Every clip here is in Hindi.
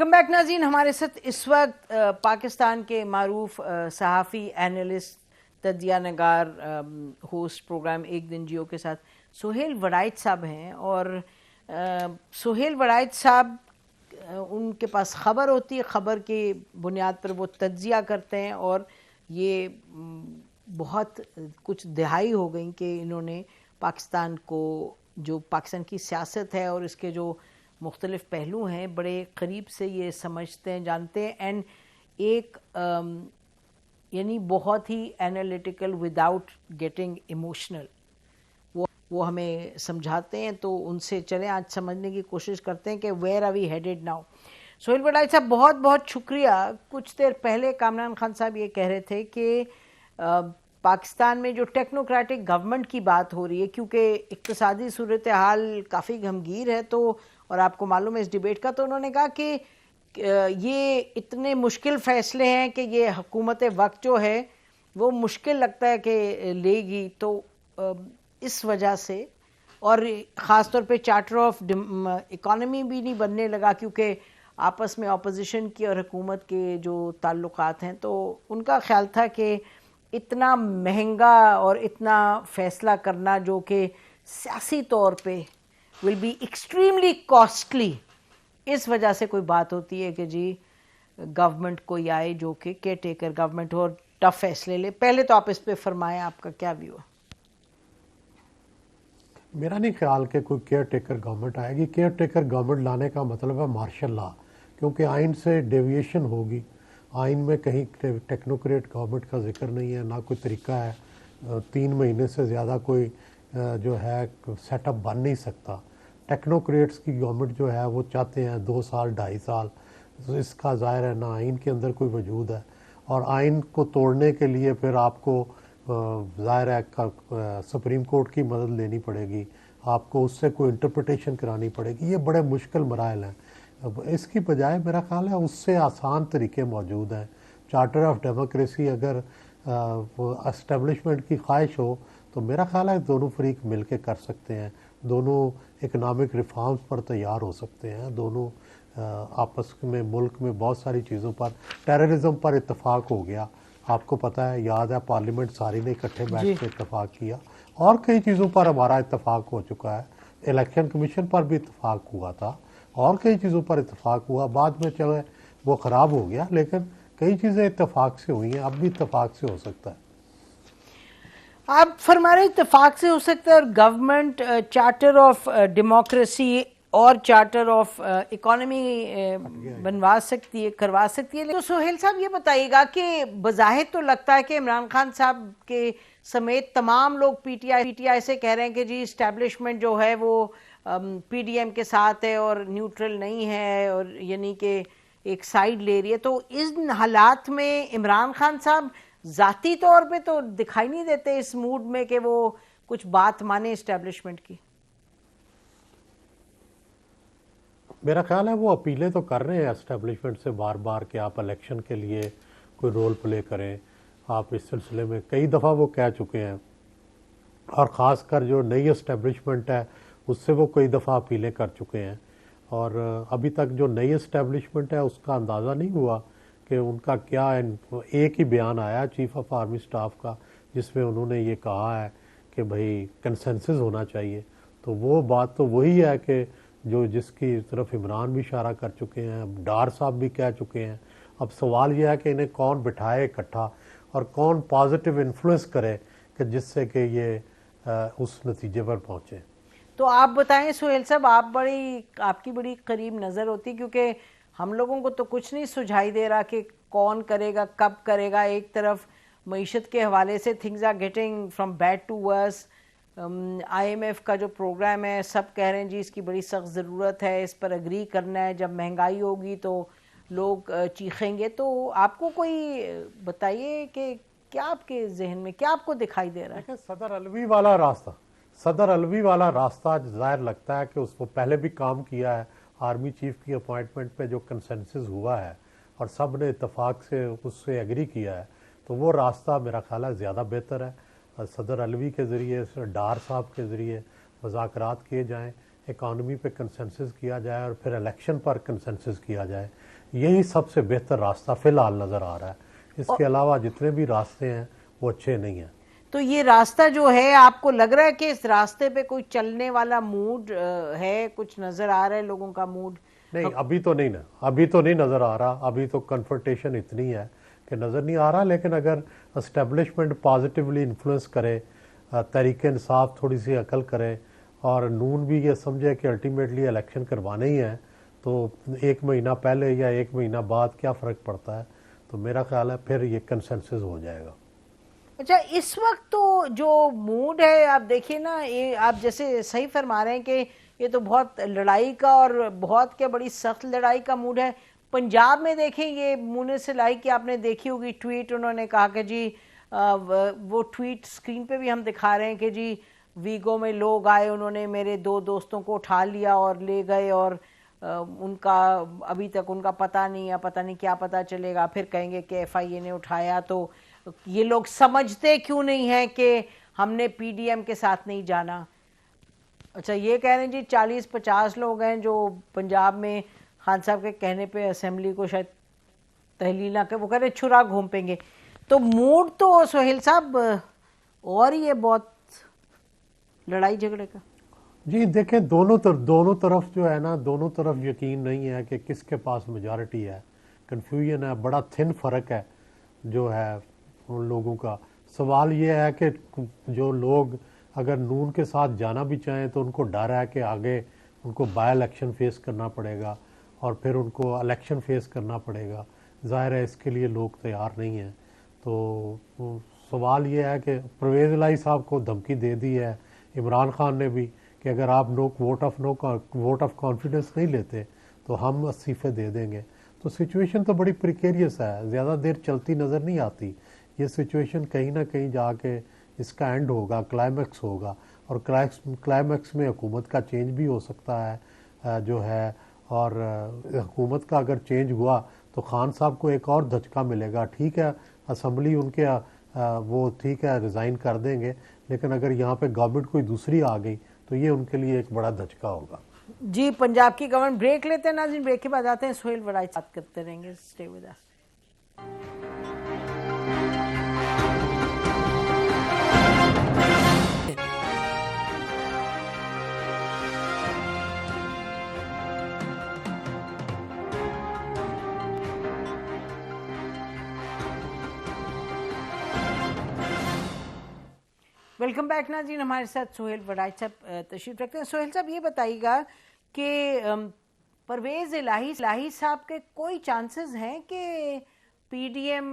वेलकम बैक नाज़रीन। हमारे साथ इस वक्त पाकिस्तान के मारूफ सहाफ़ी, एनालिस्ट, तज्जिया नगार, होस्ट प्रोग्राम एक दिन जियो के साथ सुहेल वड़ाइच साहब हैं। और सुहेल वड़ाइच साहब, उनके पास ख़बर होती है, ख़बर की बुनियाद पर वो तज्जिया करते हैं। और ये बहुत कुछ दिहाई हो गई कि इन्होंने पाकिस्तान को, जो पाकिस्तान की सियासत है और इसके जो मुख्तलिफ पहलू हैं, बड़े करीब से ये समझते हैं, जानते हैं। एंड एक यानी बहुत ही एनालिटिकल, विदाउट गेटिंग इमोशनल, वो हमें समझाते हैं। तो उनसे चलें आज समझने की कोशिश करते हैं कि where are we headed now. Suhail Warraich साहब, बहुत बहुत शुक्रिया। कुछ देर पहले कामरान खान साहब ये कह रहे थे कि पाकिस्तान में जो टेक्नोक्रेटिक गवर्नमेंट की बात हो रही है, क्योंकि इक्तिसादी सूरत हाल काफ़ी गमगीर है, तो और आपको मालूम है इस डिबेट का, तो उन्होंने कहा कि ये इतने मुश्किल फ़ैसले हैं कि ये हुकूमत वक्त जो है वो मुश्किल लगता है कि लेगी। तो इस वजह से, और ख़ास तौर पे चार्टर ऑफ इकॉनमी भी नहीं बनने लगा, क्योंकि आपस में अपोजिशन की और हुकूमत के जो ताल्लुकात हैं, तो उनका ख्याल था कि इतना महंगा और इतना फ़ैसला करना जो कि सियासी तौर पे विल बी एक्सट्रीमली कॉस्टली, इस वजह से कोई बात होती है कि जी गवर्नमेंट कोई आए जो कि केयर टेकर गवर्नमेंट हो और टफ फैसले ले। पहले तो आप इस पे फरमाएं, आपका क्या व्यू है? मेरा नहीं ख्याल कि कोई केयर टेकर गवर्नमेंट आएगी। केयर टेकर गवर्नमेंट लाने का मतलब है मार्शल लॉ, क्योंकि आइन से डेविएशन होगी। आइन में कहीं टेक्नोक्रेट गवर्नमेंट का जिक्र नहीं है, ना कोई तरीका है। 3 महीने से ज़्यादा कोई जो है सेटअप बन नहीं सकता। टेक्नोक्रेट्स की गवर्नमेंट जो है वो चाहते हैं 2 साल 2.5 साल, तो इसका ज़ाहिर है ना आइन के अंदर कोई वजूद है। और आइन को तोड़ने के लिए फिर आपको ज़ाहिर है सुप्रीम कोर्ट की मदद लेनी पड़ेगी, आपको उससे कोई इंटरप्रिटेशन करानी पड़ेगी। ये बड़े मुश्किल मराइल हैं। अब इसकी बजाय मेरा ख्याल है उससे आसान तरीके मौजूद हैं। चार्टर ऑफ डेमोक्रेसी अगर एस्टेब्लिशमेंट की ख्वाहिश हो तो मेरा ख्याल है दोनों फरीक मिल के कर सकते हैं। दोनों इकनॉमिक रिफॉर्म्स पर तैयार हो सकते हैं। दोनों आपस में मुल्क में बहुत सारी चीज़ों पर, टेररिज्म पर इत्तेफाक हो गया, आपको पता है, याद है, पार्लियामेंट सारी ने इकट्ठे बैठ के इत्तेफाक किया। और कई चीज़ों पर हमारा इत्तेफाक हो चुका है। इलेक्शन कमीशन पर भी इत्तेफाक हुआ था और कई चीज़ों पर इत्तेफाक हुआ। बाद में चले वो ख़राब हो गया, लेकिन कई चीज़ें इत्तेफाक से हुई हैं, अब भी इत्तेफाक से हो सकता है। आप फरमा रहे इत्तेफाक से हो सकता है, और गवर्नमेंट चार्टर ऑफ डेमोक्रेसी और चार्टर ऑफ इकोनॉमी बनवा सकती है, करवा सकती है। तो सुहेल साहब ये बताइएगा कि बज़ाहिर तो लगता है कि इमरान खान साहब के समेत तमाम लोग पीटीआई से कह रहे हैं कि जी इस्टेब्लिशमेंट जो है वो पीडीएम के साथ है और न्यूट्रल नहीं है, और यानी कि एक साइड ले रही है। तो इन हालात में इमरान खान साहब ज़ाती तौर पे तो दिखाई नहीं देते इस मूड में कि वो कुछ बात माने इस्टेब्लिशमेंट की। मेरा ख्याल है वो अपीलें तो कर रहे हैं एस्टेब्लिशमेंट से बार बार कि आप इलेक्शन के लिए कोई रोल प्ले करें। आप इस सिलसिले में कई दफ़ा वो कह चुके हैं, और ख़ासकर जो नई एस्टेब्लिशमेंट है उससे वो कई दफ़ा अपीलें कर चुके हैं। और अभी तक जो नई एस्टेब्लिशमेंट है उसका अंदाज़ा नहीं हुआ कि उनका क्या। एक ही बयान आया चीफ ऑफ आर्मी स्टाफ का जिसमें उन्होंने ये कहा है कि भाई कंसेंसस होना चाहिए। तो वो बात तो वही है कि जो जिसकी तरफ इमरान भी इशारा कर चुके हैं, डार साहब भी कह चुके हैं। अब सवाल यह है कि इन्हें कौन बिठाए इकट्ठा और कौन पॉजिटिव इन्फ्लुएंस करे कि जिससे कि ये उस नतीजे पर पहुँचे। तो आप बताएं सुहेल साहब, आपकी बड़ी करीब नज़र होती, क्योंकि हम लोगों को तो कुछ नहीं सुझाई दे रहा कि कौन करेगा, कब करेगा। एक तरफ मईशत के हवाले से things are getting from bad to worse. IMF का जो प्रोग्राम है, सब कह रहे हैं जी इसकी बड़ी सख्त ज़रूरत है, इस पर अग्री करना है, जब महंगाई होगी तो लोग चीखेंगे। तो आपको कोई बताइए कि क्या आपके जहन में, क्या आपको दिखाई दे रहा है? सदर अलवी वाला रास्ता ज़ाहिर लगता है कि उसको पहले भी काम किया है। आर्मी चीफ की अपॉइंटमेंट पे जो कंसेंसस हुआ है और सब ने इत्तेफाक से उससे एग्री किया है, तो वो रास्ता मेरा ख्याल है ज़्यादा बेहतर है। सदर अलवी के ज़रिए, डार साहब के ज़रिए मुज़ाकरात किए जाएँ, इकॉनमी पे कंसेंसस किया जाए और फिर इलेक्शन पर कंसेंसस किया जाए, यही सबसे बेहतर रास्ता फ़िलहाल नज़र आ रहा है। इसके अलावा जितने भी रास्ते हैं वो अच्छे नहीं हैं। तो ये रास्ता जो है, आपको लग रहा है कि इस रास्ते पे कोई चलने वाला मूड है? कुछ नज़र आ रहा है लोगों का मूड? नहीं, अभी तो नहीं ना, अभी तो नहीं नज़र आ रहा। अभी तो कन्फ्रंटेशन इतनी है कि नज़र नहीं आ रहा। लेकिन अगर एस्टेब्लिशमेंट पॉजिटिवली इन्फ्लुएंस करे, तहरीक इंसाफ थोड़ी सी अकल करे और नून भी ये समझे कि अल्टीमेटली इलेक्शन करवाने ही हैं, तो 1 महीना पहले या 1 महीना बाद क्या फ़र्क पड़ता है, तो मेरा ख्याल है फिर ये कंसेंसस हो जाएगा। अच्छा, इस वक्त तो जो मूड है, आप देखिए ना, ये आप जैसे सही फरमा रहे हैं कि ये तो बहुत लड़ाई का और बहुत क्या बड़ी सख्त लड़ाई का मूड है। पंजाब में देखें, ये मुनीसिलाई की आपने देखी होगी ट्वीट, उन्होंने कहा कि जी वो ट्वीट स्क्रीन पे भी हम दिखा रहे हैं कि जी वीगो में लोग आए, उन्होंने मेरे 2 दोस्तों को उठा लिया और ले गए और उनका अभी तक उनका पता नहीं है, पता नहीं क्या पता चलेगा, फिर कहेंगे कि FIA ने उठाया। तो ये लोग समझते क्यों नहीं है कि हमने PDM के साथ नहीं जाना? अच्छा, ये कह रहे हैं जी 40-50 लोग हैं जो पंजाब में खान साहब के कहने पे असेंबली को शायद तहलील ना कर, वो कह रहे छुरा घूमेंगे। तो मूड तो सोहेल साहब और ये बहुत लड़ाई झगड़े का। जी देखें, दोनों तरफ जो है ना, दोनों तरफ यकीन नहीं है कि किसके पास मेजॉरिटी है। कन्फ्यूजन है, बड़ा थिन फ़र्क है जो है उन लोगों का। सवाल ये है कि जो लोग अगर नून के साथ जाना भी चाहें तो उनको डर है कि आगे उनको बाय इलेक्शन फेस करना पड़ेगा और फिर उनको इलेक्शन फेस करना पड़ेगा। ज़ाहिर है इसके लिए लोग तैयार नहीं हैं। तो सवाल ये है कि परवेज़ इलाही साहब को धमकी दे दी है इमरान खान ने भी कि अगर आप वोट ऑफ कॉन्फिडेंस नहीं लेते तो हम इस्तीफे दे देंगे। तो सिचुएशन तो बड़ी प्रिकेरियस है, ज़्यादा देर चलती नज़र नहीं आती। ये सिचुएशन कहीं ना कहीं जाके इसका एंड होगा, क्लाइमैक्स होगा, और क्लाइमैक्स में हुकूमत का चेंज भी हो सकता है जो है। और हुकूमत का अगर चेंज हुआ तो खान साहब को एक और धचका मिलेगा। ठीक है, असम्बली उनके वो ठीक है रिज़ाइन कर देंगे, लेकिन अगर यहाँ पे गवर्नमेंट कोई दूसरी आ गई तो ये उनके लिए एक बड़ा धचका होगा। जी, पंजाब की गवर्नमेंट। ब्रेक लेते हैं नाज़रीन, ब्रेक के बाद आते हैं। सोहेल वड़ाइच बात करते रहेंगे, stay with us. Welcome back नाज़रीन, हमारे साथ सोहेल वड़ाइच साहब तशरीफ रखते हैं। सोहेल साहब, ये बताइएगा कि परवेज़ इलाही साहब के कोई चांसेस हैं कि PDM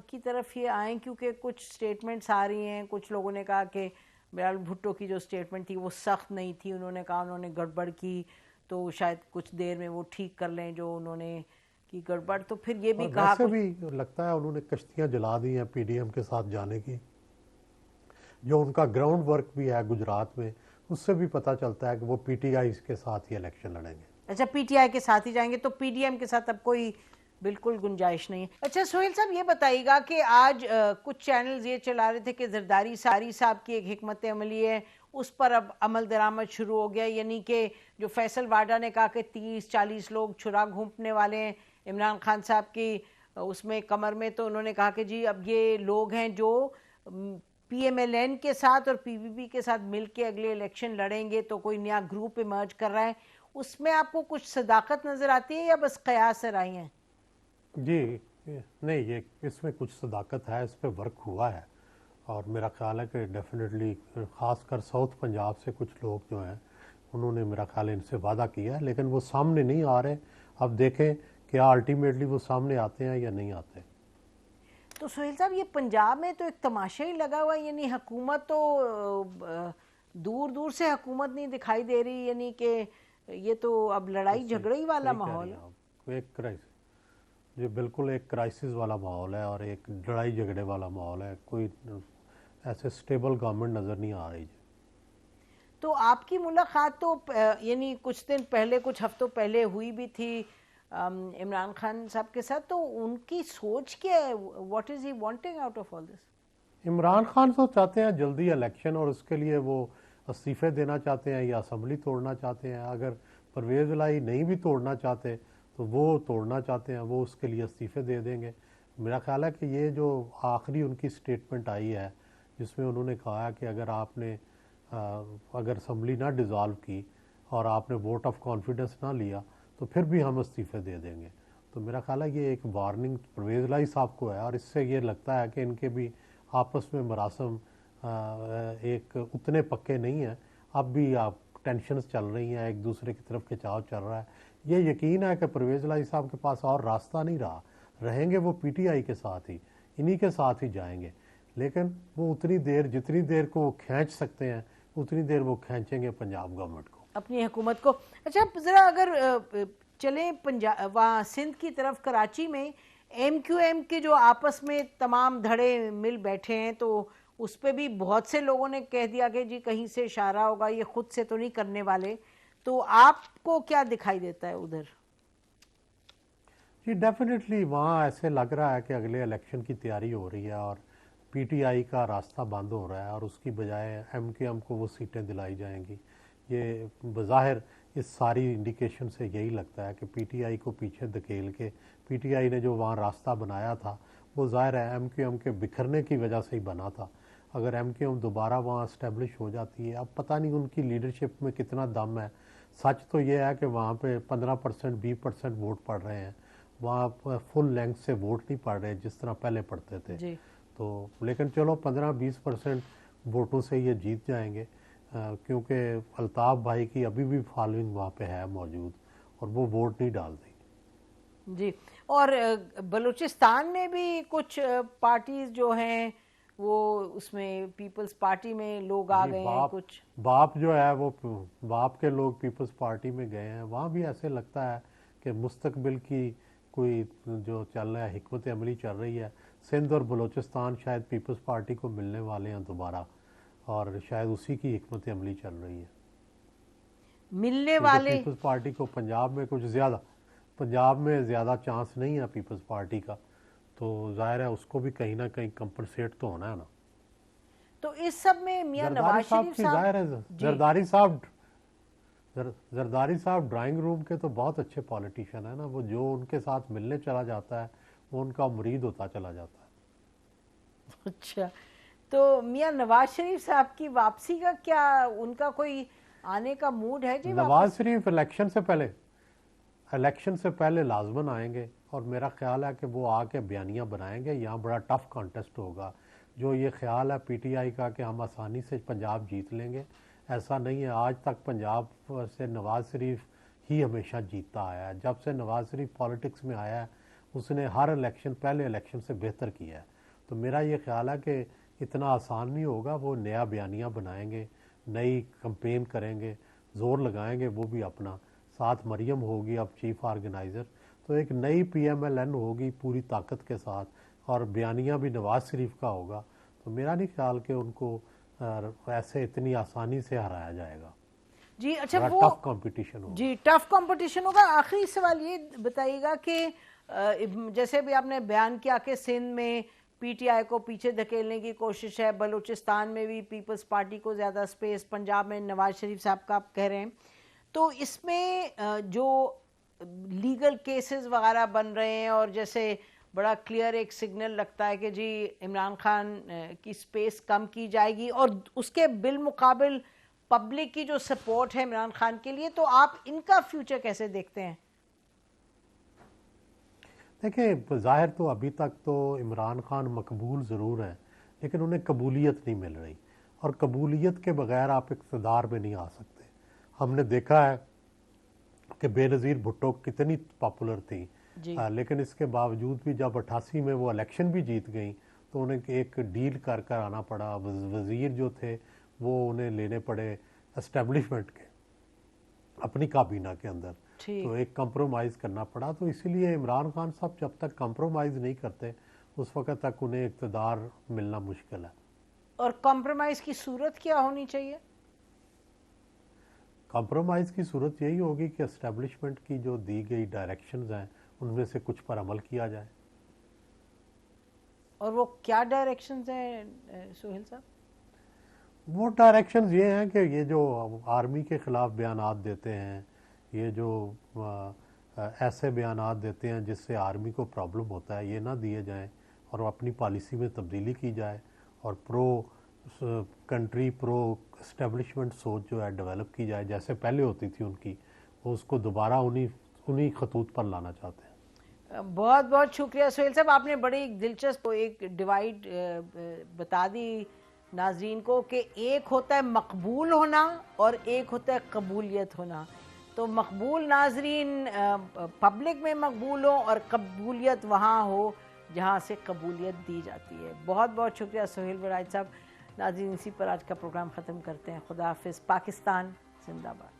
की तरफ ये आएँ? क्योंकि कुछ स्टेटमेंट्स आ रही हैं, कुछ लोगों ने कहा कि बिलावल भुट्टो की जो स्टेटमेंट थी वो सख्त नहीं थी, उन्होंने कहा उन्होंने गड़बड़ की तो शायद कुछ देर में वो ठीक कर लें जो उन्होंने की गड़बड़। तो फिर ये भी कहा, वैसे भी लगता है उन्होंने कश्तियाँ जला दी हैं PDM के साथ जाने की। जो उनका ग्राउंड वर्क भी है गुजरात में, उससे भी पता चलता है कि वो PTI के साथ ही इलेक्शन लड़ेंगे। अच्छा, PTI के साथ ही जाएंगे, तो PDM के साथ अब कोई बिल्कुल गुंजाइश नहीं है। अच्छा सोहेल साहब, ये बताइएगा कि आज कुछ चैनल्स ये चला रहे थे कि जरदारी साहब की एक हिकमत अमली है, उस पर अब अमल दरामद शुरू हो गया। यानी कि जो फैसल वाडा ने कहा कि 30-40 लोग छुरा घूंपने वाले हैं इमरान खान साहब की उसमें कमर में, तो उन्होंने कहा कि जी अब ये लोग हैं जो PMLN के साथ और PPP के साथ मिलके अगले इलेक्शन लड़ेंगे, तो कोई नया ग्रुप इमर्ज कर रहा है। उसमें आपको कुछ सदाकत नज़र आती है या बस कयास से आई हैं? जी नहीं, ये इसमें कुछ सदाकत है, इस पर वर्क हुआ है और मेरा ख्याल है कि डेफिनेटली ख़ासकर साउथ पंजाब से कुछ लोग जो हैं उन्होंने मेरा ख्याल है इनसे वादा किया है, लेकिन वो सामने नहीं आ रहे। अब देखें क्या अल्टीमेटली वो सामने आते हैं या नहीं आते। तो सोहेल साहब, ये पंजाब में तो एक तमाशा ही लगा हुआ है, यानी हुकूमत तो दूर दूर से हुकूमत नहीं दिखाई दे रही, यानी कि ये तो अब लड़ाई झगड़े वाला माहौल है। एक क्राइसिस, ये बिल्कुल एक क्राइसिस वाला माहौल है और एक लड़ाई झगड़े वाला माहौल है। कोई ऐसे स्टेबल गवर्नमेंट नज़र नहीं आ रही। तो आपकी मुलाकात तो यानी कुछ दिन पहले, कुछ हफ्तों पहले हुई भी थी इमरान खान साहब के साथ, तो उनकी सोच क्या है? What is he wanting out of all this? Imran Khan तो चाहते हैं जल्दी इलेक्शन और उसके लिए वो इस्तीफ़े देना चाहते हैं या असम्बली तोड़ना चाहते हैं। अगर परवेज़ इलाही नहीं भी तोड़ना चाहते तो वो तोड़ना चाहते हैं, वो उसके लिए इस्तीफ़े दे देंगे। मेरा ख्याल है कि ये जो आखिरी उनकी स्टेटमेंट आई है जिसमें उन्होंने कहा कि अगर आपने अगर असम्बली ना डिज़ोल्व की और आपने वोट ऑफ कॉन्फिडेंस ना लिया तो फिर भी हम इस्तीफ़े दे देंगे। तो मेरा ख्याल है ये एक वार्निंग परवेज़ इलाही साहब को है और इससे ये लगता है कि इनके भी आपस में मरासम एक उतने पक्के नहीं हैं। अब भी आप टेंशन्स चल रही हैं, एक दूसरे की तरफ खिंचाव चल रहा है। ये यकीन है कि परवेज़ इलाही साहब के पास और रास्ता नहीं रहा, रहेंगे वो पीटीआई के साथ ही, इन्हीं के साथ ही जाएंगे। लेकिन वो उतनी देर जितनी देर को वो खींच सकते हैं उतनी देर वो खींचेंगे पंजाब गवर्नमेंट को, अपनी हुकूमत को। अच्छा ज़रा अगर चलें पंजाब वहाँ सिंध की तरफ, कराची में एमक्यूएम के जो आपस में तमाम धड़े मिल बैठे हैं, तो उस पर भी बहुत से लोगों ने कह दिया कि जी कहीं से इशारा होगा, ये खुद से तो नहीं करने वाले। तो आपको क्या दिखाई देता है उधर? जी डेफिनेटली वहाँ ऐसे लग रहा है कि अगले इलेक्शन की तैयारी हो रही है और पीटीआई का रास्ता बंद हो रहा है और उसकी बजाय एमक्यूएम को वो सीटें दिलाई जाएंगी। ये बज़ाहिर इस सारी इंडिकेशन से यही लगता है कि पीटीआई को पीछे धकेल के पीटीआई ने जो वहाँ रास्ता बनाया था वो ज़ाहिर है एमक्यूएम के बिखरने की वजह से ही बना था। अगर एमक्यूएम दोबारा वहाँ इस्टेब्लिश हो जाती है, अब पता नहीं उनकी लीडरशिप में कितना दम है। सच तो ये है कि वहाँ पे 15% 20% वोट पड़ रहे हैं, वहाँ फुल लेंथ से वोट नहीं पड़ रहे जिस तरह पहले पड़ते थे। जी तो लेकिन चलो 15-20% वोटों से ये जीत जाएंगे, क्योंकि अल्ताफ़ भाई की अभी भी फॉलोइंग वहाँ पे है मौजूद और वो वोट नहीं डालती। जी। और बलूचिस्तान में भी कुछ पार्टीज जो हैं वो, उसमें पीपल्स पार्टी में लोग आ जी गए हैं बाप कुछ। बाप जो है वो बाप के लोग पीपल्स पार्टी में गए हैं। वहाँ भी ऐसे लगता है कि मुस्तकबिल की कोई जो चल रहा है, हिकमत अमली चल रही है। सिंध और बलूचिस्तान शायद पीपल्स पार्टी को मिलने वाले हैं दोबारा और शायद उसी की हिकमत अमली चल रही है, मिलने क्योंकि वाले। पीपल्स पार्टी को पंजाब में ज़्यादा चांस नहीं है पीपल्स पार्टी का, तो जाहिर है उसको भी कहीं ना कहीं कंपनसेट तो होना है ना। तो इस सब में मियां जरदारी नवाज साहब शरीफ की साहब। जाहिर है जी जरदारी साहब ड्राइंग रूम के तो बहुत अच्छे पॉलिटिशियन है ना। वो जो उनके साथ मिलने चला जाता है वो उनका मुरीद होता चला जाता है। अच्छा, तो मियां नवाज शरीफ साहब की वापसी का क्या, उनका कोई आने का मूड है जी नवाज वापस? शरीफ इलेक्शन से पहले लाजमन आएंगे और मेरा ख्याल है कि वो आके बयानियाँ बनाएंगे। यहाँ बड़ा टफ कॉन्टेस्ट होगा। जो ये ख्याल है पीटीआई का कि हम आसानी से पंजाब जीत लेंगे, ऐसा नहीं है। आज तक पंजाब से नवाज शरीफ ही हमेशा जीतता आया है। जब से नवाज शरीफ पॉलिटिक्स में आया है उसने हर इलेक्शन पहले इलेक्शन से बेहतर किया है। तो मेरा ये ख्याल है कि इतना आसान नहीं होगा। वो नया बयानियाँ बनाएंगे, नई कंपेन करेंगे, ज़ोर लगाएंगे वो भी अपना। साथ मरियम होगी अब चीफ ऑर्गेनाइज़र, तो एक नई पीएमएलएन होगी पूरी ताकत के साथ और बयानिया भी नवाज शरीफ का होगा। तो मेरा नहीं ख्याल कि उनको ऐसे इतनी आसानी से हराया जाएगा। जी अच्छा, बड़ा वो टफ कंपटीशन होगा। जी टफ कंपटीशन होगा। आखिरी सवाल ये बताइएगा कि जैसे भी आपने बयान किया कि सिंध में पीटीआई को पीछे धकेलने की कोशिश है, बलूचिस्तान में भी पीपल्स पार्टी को ज़्यादा स्पेस, पंजाब में नवाज शरीफ साहब का आप कह रहे हैं, तो इसमें जो लीगल केसेस वगैरह बन रहे हैं और जैसे बड़ा क्लियर एक सिग्नल लगता है कि जी इमरान खान की स्पेस कम की जाएगी और उसके बिलमुकाबिल पब्लिक की जो सपोर्ट है इमरान खान के लिए, तो आप इनका फ्यूचर कैसे देखते हैं? देखिए ज़ाहिर तो अभी तक तो इमरान खान मकबूल ज़रूर हैं लेकिन उन्हें कबूलियत नहीं मिल रही और कबूलियत के बगैर आप इक़्तिदार में नहीं आ सकते। हमने देखा है कि बेनज़ीर भुट्टो कितनी पॉपुलर थी, जी लेकिन इसके बावजूद भी जब 88 में वो इलेक्शन भी जीत गई तो उन्हें एक डील कर कर आना पड़ा। वज़ीर जो थे वो उन्हें लेने पड़े एस्टेब्लिशमेंट के, अपनी काबीना के अंदर। तो ठीक। एक कंप्रोमाइज़ करना पड़ा। तो इसीलिए इमरान खान साहब जब तक कंप्रोमाइज़ नहीं करते उस वक़्त तक उन्हें इक़्तिदार मिलना मुश्किल है। और कॉम्प्रोमाइज की सूरत क्या होनी चाहिए? कंप्रोमाइज़ की सूरत यही होगी कि एस्टेब्लिशमेंट की जो दी गई डायरेक्शंस हैं उनमें से कुछ पर अमल किया जाए। और वो क्या डायरेक्शंस हैं सोहेल साहब? वो डायरेक्शंस ये हैं कि ये जो आर्मी के ख़िलाफ़ बयानात देते हैं, ये जो ऐसे बयानात देते हैं जिससे आर्मी को प्रॉब्लम होता है, ये ना दिए जाएं और अपनी पॉलिसी में तब्दीली की जाए और प्रो कंट्री प्रो इस्टेब्लिशमेंट सोच जो है डेवलप की जाए जैसे पहले होती थी उनकी, वो उसको दोबारा उन्हीं खतूत पर लाना चाहते हैं। बहुत बहुत शुक्रिया सोहेल साहब, आपने बड़ी दिलचस्प एक डिवाइड बता दी नाजरीन को कि एक होता है मकबूल होना और एक होता है कबूलियत होना। तो मकबूल नाजरीन पब्लिक में मकबूल हो और कबूलियत वहाँ हो जहाँ से कबूलियत दी जाती है। बहुत बहुत शुक्रिया सोहेल वड़ाइच साहब। नाजरीन इसी पर आज का प्रोग्राम ख़त्म करते हैं। खुदा हाफिज़। पाकिस्तान जिंदाबाद।